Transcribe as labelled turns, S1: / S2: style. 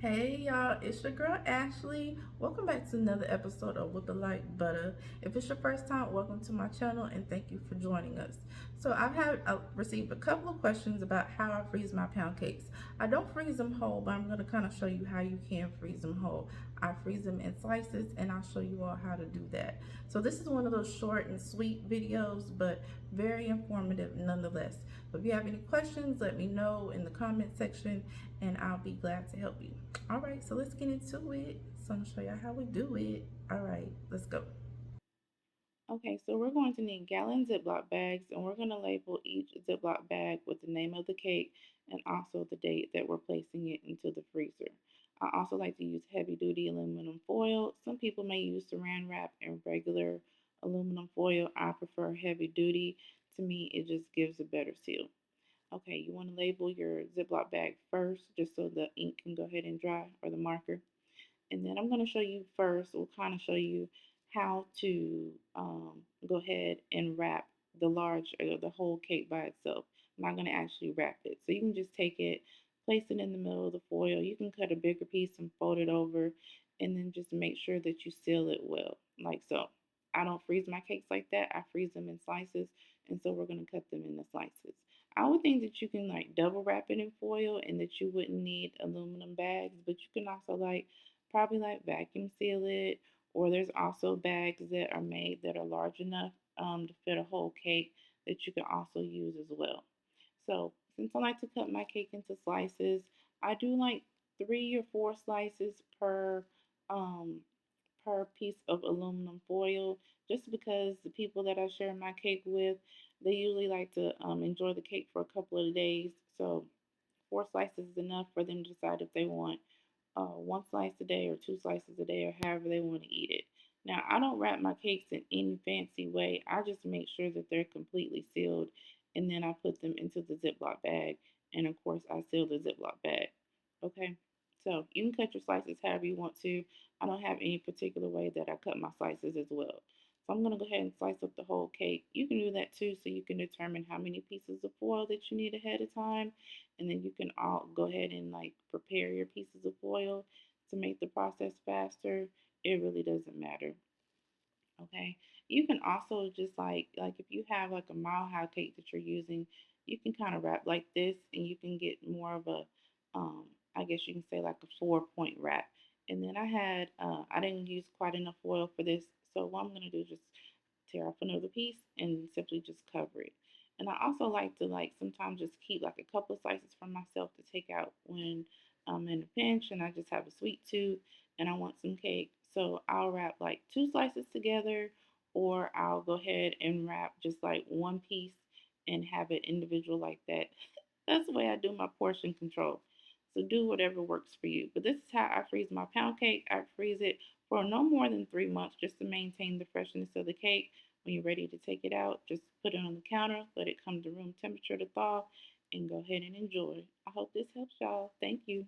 S1: Hey y'all, it's your girl Ashley. Welcome back to another episode of With the Light Butter. If it's your first time, welcome to my channel and thank you for joining us. So I've received a couple of questions about how I freeze my pound cakes. I don't freeze them whole, but I'm going to kind of show you how you can freeze them whole. I freeze them in slices and I'll show you all how to do that. So this is one of those short and sweet videos, but very informative nonetheless. So if you have any questions, let me know in the comment section and I'll be glad to help you. All right, so let's get into it. So I'm gonna show you how we do it. All right, let's go. Okay, so we're going to need gallon Ziploc bags and we're going to label each Ziploc bag with the name of the cake and also the date that we're placing it into the freezer. I also like to use heavy duty aluminum foil. Some people may use saran wrap and regular aluminum foil. I prefer heavy duty. To me, it just gives a better seal. Okay, you want to label your Ziploc bag first just so the ink can go ahead and dry or the marker. And then I'm going to show you first, we'll kind of show you how to go ahead and wrap the the whole cake by itself. I'm not going to actually wrap it. So you can just take it, place it in the middle of the foil. You can cut a bigger piece and fold it over, and then just make sure that you seal it well, like so. I don't freeze my cakes like that. I freeze them in slices, and so we're going to cut them in the slices. I would think that you can like double wrap it in foil and that you wouldn't need aluminum bags, but you can also like probably like vacuum seal it, or there's also bags that are made that are large enough to fit a whole cake that you can also use as well. So since I like to cut my cake into slices, I do like 3 or 4 slices um, per piece of aluminum foil, just because the people that I share my cake with, they usually like to enjoy the cake for a couple of days. So 4 slices is enough for them to decide if they want 1 slice a day or 2 slices a day or however they want to eat it. Now, I don't wrap my cakes in any fancy way. I just make sure that they're completely sealed and then I put them into the Ziploc bag. And of course, I seal the Ziploc bag. Okay, so you can cut your slices however you want to. I don't have any particular way that I cut my slices as well. So I'm going to go ahead and slice up the whole cake. You can do that too so you can determine how many pieces of foil that you need ahead of time, and then you can all go ahead and like prepare your pieces of foil to make the process faster. It really doesn't matter. Okay, you can also just like if you have like a mile high cake that you're using, you can kind of wrap like this and you can get more of a I guess you can say like a 4 point wrap. And then I didn't use quite enough foil for this, so what I'm gonna do is just tear off another piece and simply just cover it. And I also like to like sometimes just keep like a couple of slices for myself to take out when I'm in a pinch and I just have a sweet tooth and I want some cake. So I'll wrap like 2 slices together, or I'll go ahead and wrap just like one piece and have it individual like that. That's the way I do my portion control. So do whatever works for you. But this is how I freeze my pound cake. I freeze it for no more than 3 months just to maintain the freshness of the cake. When you're ready to take it out, just put it on the counter, let it come to room temperature to thaw, and go ahead and enjoy. I hope this helps y'all. Thank you.